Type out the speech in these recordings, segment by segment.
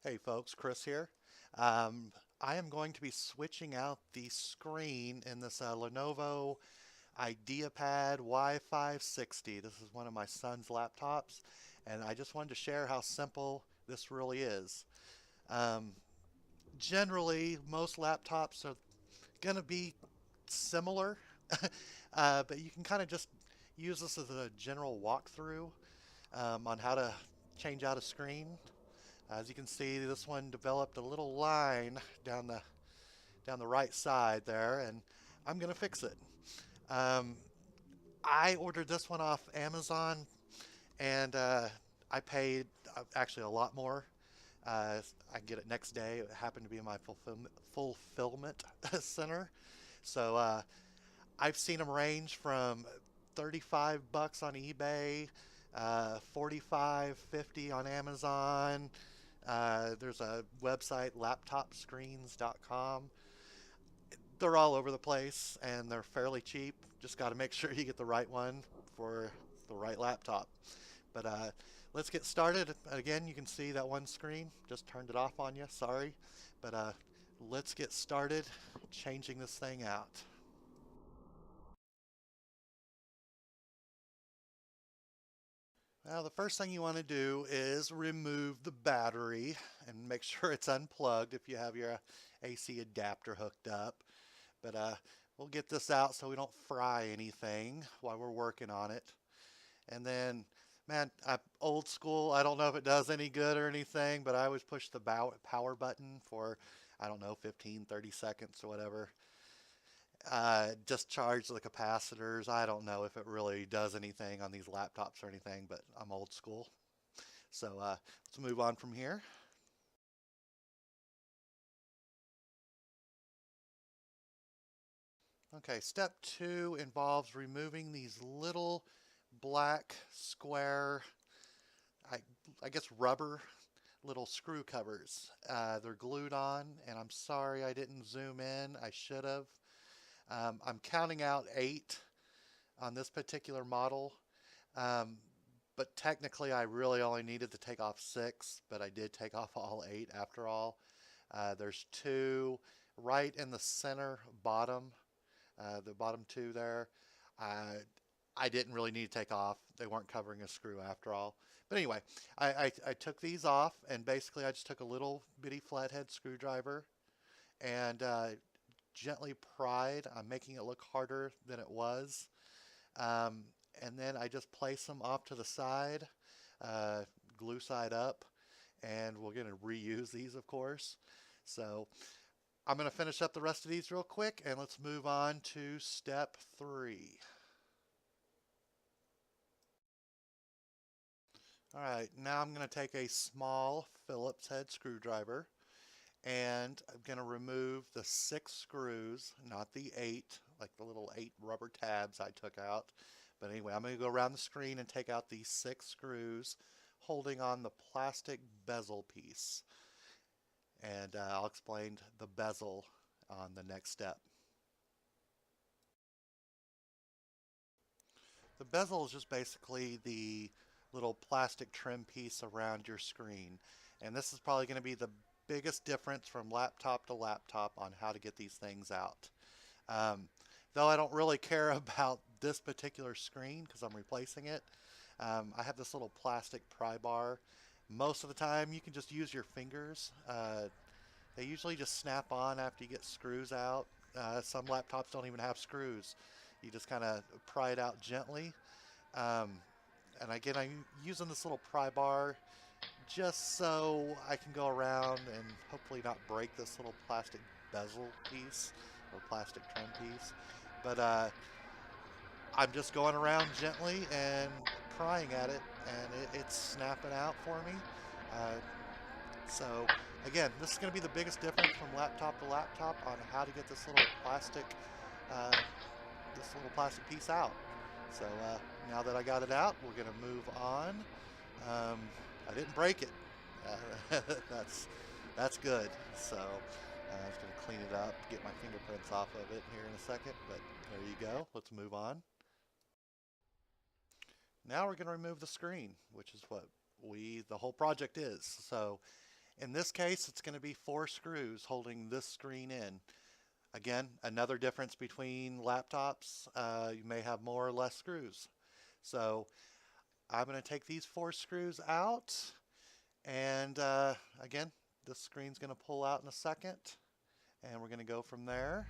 Hey folks, Chris here. Um, I am going to be switching out the screen in this Lenovo IdeaPad Y560. This is one of my son's laptops, and I just wanted to share how simple this really is. Um, Generally, most laptops are going to be similar, but you can kind of just use this as a general walkthrough on how to change out a screen. As you can see, this one developed a little line down the right side there, and I'm gonna fix it. Um, I ordered this one off Amazon, and I paid actually a lot more. I get it next day. It happened to be in my fulfillment center, so I've seen them range from 35 bucks on eBay, 45, 50 on Amazon. There's a website, laptopscreens.com. They're all over the place and they're fairly cheap. Just got to make sure you get the right one for the right laptop. But let's get started. Again, you can see that one screen. Just turned it off on you. Sorry. But let's get started changing this thing out. Now, the first thing you want to do is remove the battery and make sure it's unplugged if you have your AC adapter hooked up. But we'll get this out so we don't fry anything while we're working on it. And then, man, old school. I don't know if it does any good or anything, but I always push the power button for, I don't know, 15, 30 seconds or whatever. Discharge the capacitors. I don't know if it really does anything on these laptops or anything, but I'm old school. So let's move on from here. Okay, step two involves removing these little black square, I, I guess rubber little screw covers. They're glued on, and I'm sorry I didn't zoom in. I should have. I'm counting out 8 on this particular model, um, but technically I really only needed to take off 6, but I did take off all 8 after all. There's 2 right in the center bottom, the bottom 2 there. Uh, I didn't really need to take off. They weren't covering a screw after all. But anyway, I took these off, and basically I just took a little bitty flathead screwdriver and gently pried. I'm making it look harder than it was. Um, and then I just place them off to the side, uh, glue side up, and we're going to reuse these, of course. So I'm going to finish up the rest of these real quick, and let's move on to step 3. All right, now I'm going to take a small Phillips head screwdriver and I'm going to remove the 6 screws, not the 8, like the little 8 rubber tabs I took out. But anyway, I'm going to go around the screen and take out these 6 screws holding on the plastic bezel piece. And I'll explain the bezel on the next step. The bezel is just basically the little plastic trim piece around your screen. And this is probably going to be the biggest difference from laptop to laptop on how to get these things out. Um, though I don't really care about this particular screen because I'm replacing it, I have this little plastic pry bar. Most of the time you can just use your fingers. They usually just snap on after you get screws out. Some laptops don't even have screws. You just kind of pry it out gently. Um, and again, I'm using this little pry bar just so I can go around and hopefully not break this little plastic bezel piece or plastic trim piece. But I'm just going around gently and prying at it, and it's snapping out for me. Uh, so again, this is going to be the biggest difference from laptop to laptop on how to get uh, this little plastic piece out. So now that I got it out, we're going to move on. Um, I didn't break it. Uh, that's good. So I'm just going to clean it up, get my fingerprints off of it here in a second. But there you go. Let's move on. Now we're going to remove the screen, which is what the whole project is. So In this case, it's going to be 4 screws holding this screen in. Again, another difference between laptops, you may have more or less screws. So I'm going to take these 4 screws out, and again, this screen's going to pull out in a second, and we're going to go from there.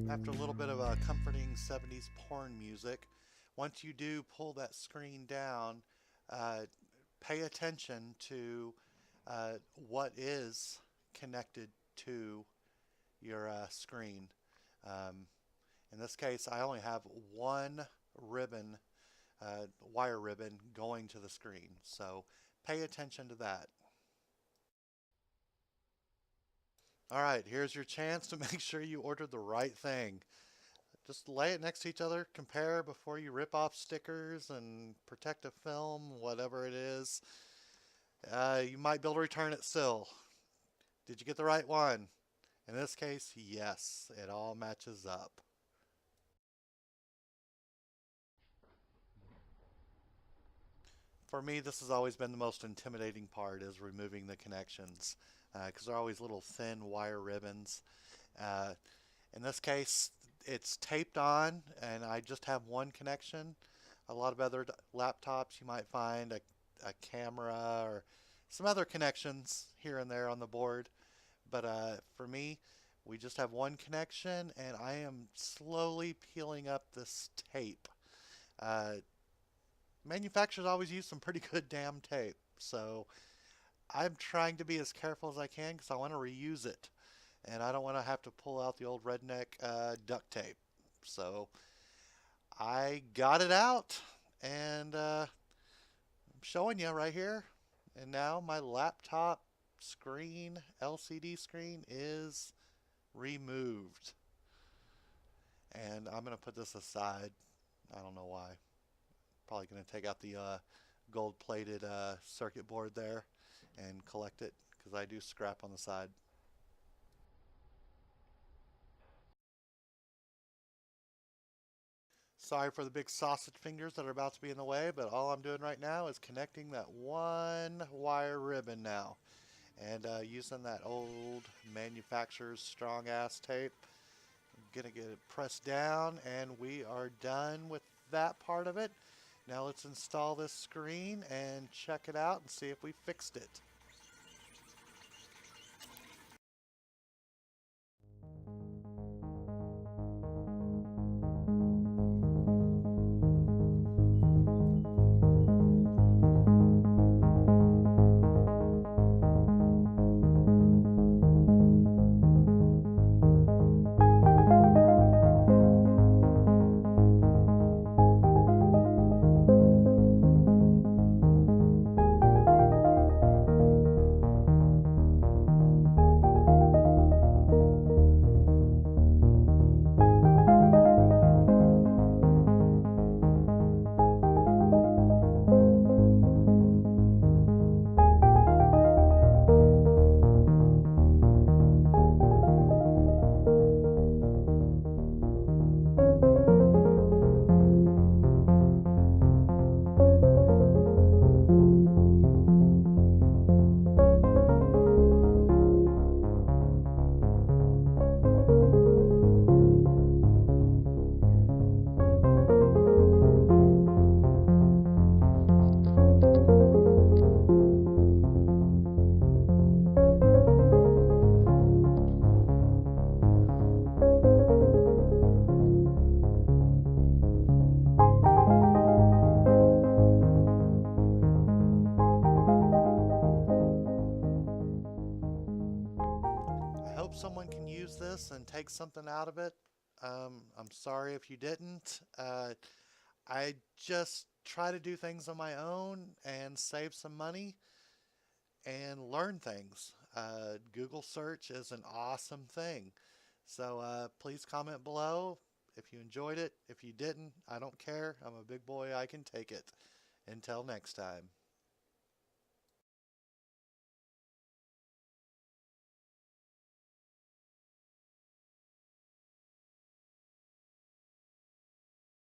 After a little bit of a comforting 70s porn music, once you do pull that screen down, pay attention to what is connected to your screen. Um, in this case, I only have one ribbon, wire ribbon going to the screen, so pay attention to that. All right, here's your chance to make sure you ordered the right thing. Just lay it next to each other, compare before you rip off stickers and protective film, whatever it is. You might be able to return it still. Did you get the right one? In this case, yes, it all matches up. For me, this has always been the most intimidating part, is removing the connections, because they're always little thin wire ribbons. Uh, in this case, it's taped on, and I just have one connection. A lot of other laptops, you might find a camera or some other connections here and there on the board. But for me, we just have one connection, and I am slowly peeling up this tape. Uh, Manufacturers always use some pretty good damn tape, so I'm trying to be as careful as I can because I want to reuse it, and I don't want to have to pull out the old redneck duct tape. So I got it out, and I'm showing you right here. And now my laptop screen, LCD screen, is removed. And I'm going to put this aside. I don't know why. Probably going to take out the gold-plated circuit board there and collect it, because I do scrap on the side. Sorry for the big sausage fingers that are about to be in the way, but all I'm doing right now is connecting that one wire ribbon now, and using that old manufacturer's strong ass tape. I'm gonna get it pressed down, and we are done with that part of it. Now let's install this screen and check it out and see if we fixed it. I hope someone can use this and take something out of it. I'm sorry if you didn't. I just try to do things on my own and save some money. and learn things. Google search is an awesome thing. So please comment below if you enjoyed it. If you didn't, I don't care. I'm a big boy. I can take it. Until next time.